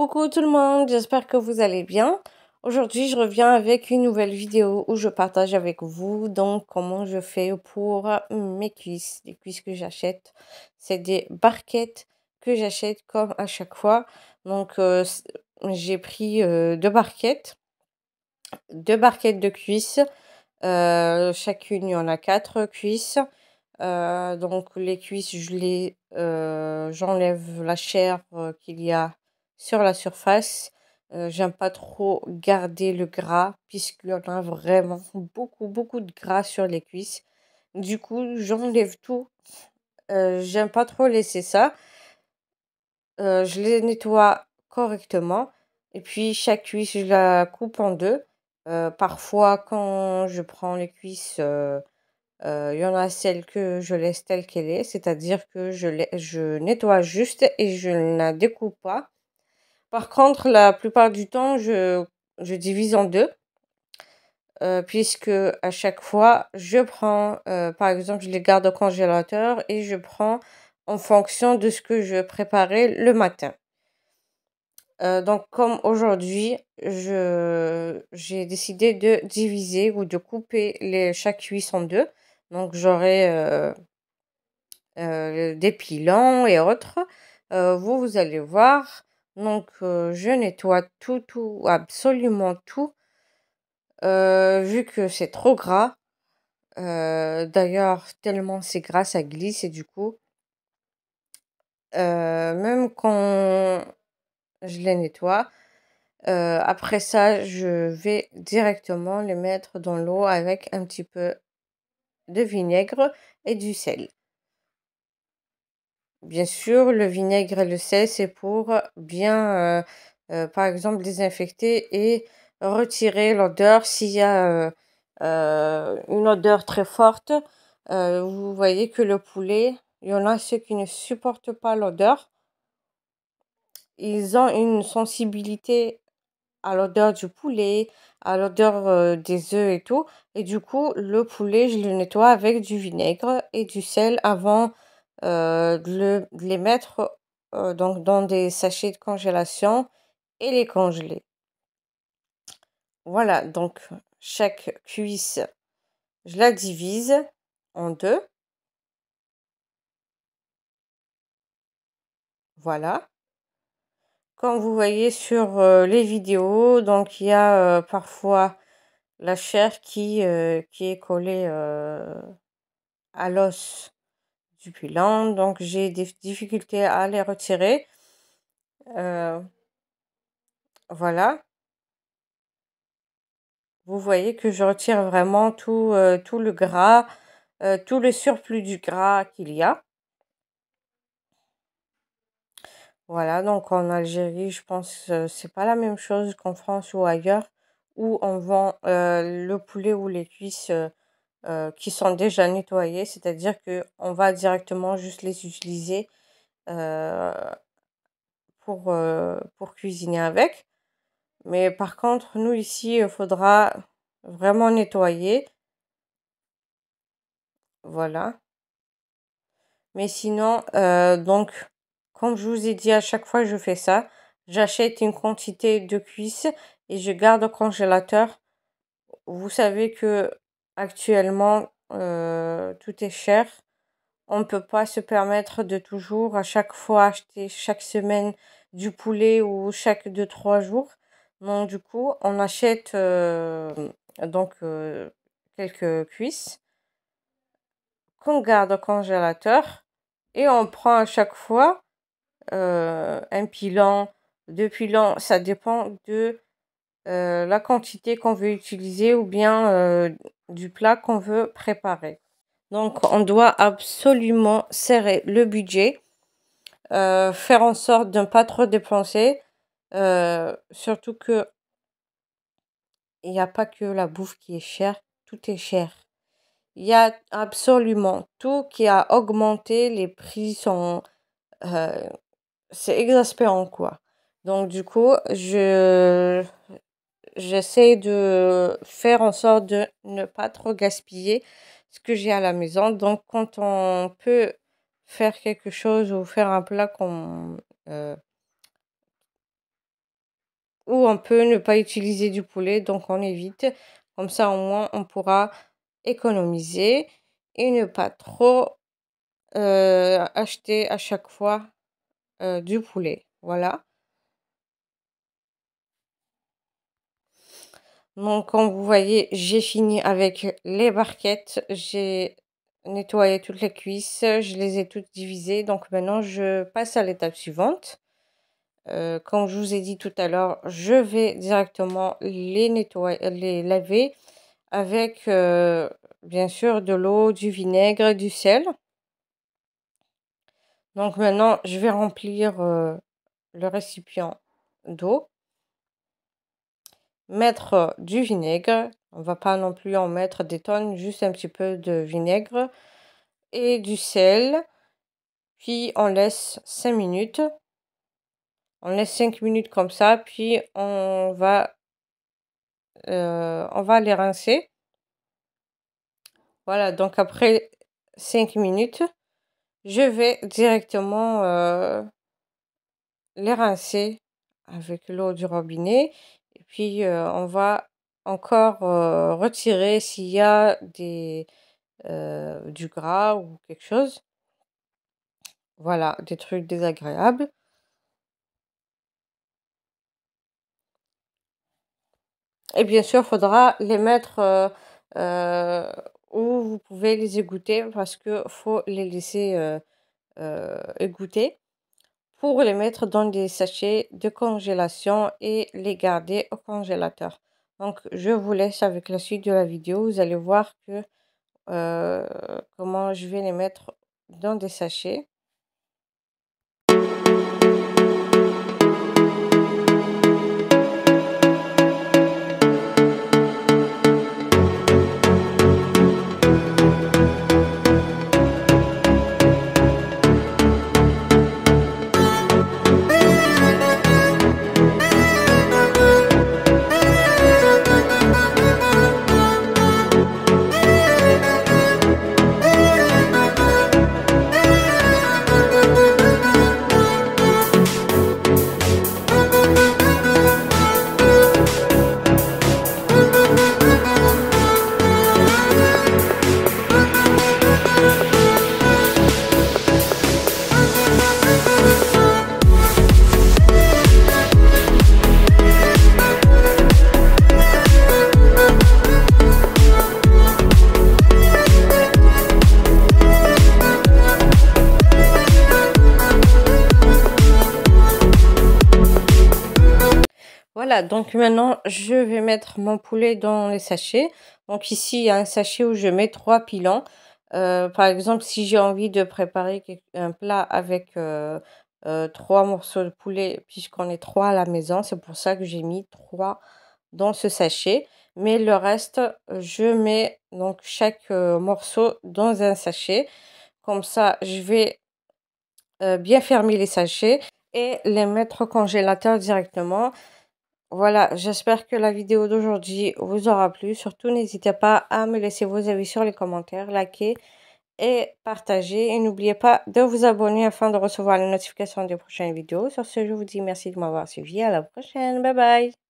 Coucou tout le monde, j'espère que vous allez bien. Aujourd'hui, je reviens avec une nouvelle vidéo où je partage avec vous donc comment je fais pour mes cuisses, les cuisses que j'achète. C'est des barquettes que j'achète comme à chaque fois. Donc, j'ai pris deux barquettes de cuisses. Chacune, il y en a quatre cuisses. Donc les cuisses, j'enlève la chair qu'il y a sur la surface. J'aime pas trop garder le gras puisqu'il y en a vraiment beaucoup, beaucoup de gras sur les cuisses. Du coup, j'enlève tout. J'aime pas trop laisser ça. Je les nettoie correctement et puis chaque cuisse, je la coupe en deux. Parfois, quand je prends les cuisses, il y en a celle que je laisse telle qu'elle est, c'est-à-dire que je nettoie juste et je ne la découpe pas. Par contre, la plupart du temps, je divise en deux, puisque à chaque fois, je prends, par exemple, je les garde au congélateur et je prends en fonction de ce que je préparais le matin. Donc comme aujourd'hui, j'ai décidé de diviser ou de couper chaque cuisse en deux. Donc j'aurai dépilant et autres. Vous allez voir. Donc, je nettoie tout, absolument tout, vu que c'est trop gras. D'ailleurs, tellement c'est gras, ça glisse et du coup, même quand je les nettoie, après ça, je vais directement les mettre dans l'eau avec un petit peu de vinaigre et du sel. Bien sûr, le vinaigre et le sel, c'est pour bien, par exemple, désinfecter et retirer l'odeur s'il y a une odeur très forte. Vous voyez que le poulet, il y en a ceux qui ne supportent pas l'odeur. Ils ont une sensibilité à l'odeur du poulet, à l'odeur des œufs et tout. Et du coup, le poulet, je le nettoie avec du vinaigre et du sel avant de les mettre donc dans des sachets de congélation et les congeler. Voilà, donc chaque cuisse, je la divise en deux. Voilà. Comme vous voyez sur les vidéos, donc il y a parfois la chair qui est collée à l'os du pilon, donc j'ai des difficultés à les retirer. Voilà, vous voyez que je retire vraiment tout le gras, tout le surplus du gras qu'il y a. Voilà, donc en Algérie, je pense c'est pas la même chose qu'en France ou ailleurs où on vend le poulet ou les cuisses qui sont déjà nettoyées, c'est-à-dire que on va directement juste les utiliser euh, pour cuisiner avec. Mais par contre, nous ici, il faudra vraiment nettoyer. Voilà. Mais sinon, donc, comme je vous ai dit, à chaque fois je fais ça. J'achète une quantité de cuisses et je garde au congélateur. Vous savez que actuellement, tout est cher. On ne peut pas se permettre de toujours à chaque fois acheter chaque semaine du poulet ou chaque 2 3 jours. Donc du coup, on achète donc quelques cuisses qu'on garde au congélateur et on prend à chaque fois un pilon, deux pilons, ça dépend de la quantité qu'on veut utiliser ou bien du plat qu'on veut préparer. Donc, on doit absolument serrer le budget, faire en sorte de ne pas trop dépenser, surtout que il n'y a pas que la bouffe qui est chère, tout est cher. Il y a absolument tout qui a augmenté, les prix sont, euh, c'est exaspérant quoi. Donc du coup, j'essaie de faire en sorte de ne pas trop gaspiller ce que j'ai à la maison. Donc, quand on peut faire quelque chose ou faire un plat ou on peut ne pas utiliser du poulet, donc on évite. Comme ça, au moins, on pourra économiser et ne pas trop acheter à chaque fois du poulet. Voilà. Donc, comme vous voyez, j'ai fini avec les barquettes. J'ai nettoyé toutes les cuisses. Je les ai toutes divisées. Donc, maintenant, je passe à l'étape suivante. Comme je vous ai dit tout à l'heure, je vais directement les nettoyer, les laver avec, bien sûr, de l'eau, du vinaigre, du sel. Donc, maintenant, je vais remplir le récipient d'eau. Mettre du vinaigre. On va pas non plus en mettre des tonnes, juste un petit peu de vinaigre et du sel. Puis on laisse 5 minutes. On laisse 5 minutes comme ça, puis on va les rincer. Voilà, donc après 5 minutes, je vais directement les rincer avec l'eau du robinet. Et puis on va encore retirer s'il y a du gras ou quelque chose. Voilà, des trucs désagréables. Et bien sûr, il faudra les mettre où vous pouvez les égoutter parce que faut les laisser égoutter pour les mettre dans des sachets de congélation et les garder au congélateur. Donc, je vous laisse avec la suite de la vidéo. Vous allez voir que comment je vais les mettre dans des sachets. Voilà, donc maintenant, je vais mettre mon poulet dans les sachets. Donc ici, il y a un sachet où je mets 3 pilons. Par exemple, si j'ai envie de préparer un plat avec 3 morceaux de poulet, puisqu'on est 3 à la maison, c'est pour ça que j'ai mis 3 dans ce sachet. Mais le reste, je mets donc chaque morceau dans un sachet. Comme ça, je vais bien fermer les sachets et les mettre au congélateur directement. Voilà, j'espère que la vidéo d'aujourd'hui vous aura plu. Surtout, n'hésitez pas à me laisser vos avis sur les commentaires, liker et partager. Et n'oubliez pas de vous abonner afin de recevoir les notifications des prochaines vidéos. Sur ce, je vous dis merci de m'avoir suivi. À la prochaine. Bye bye.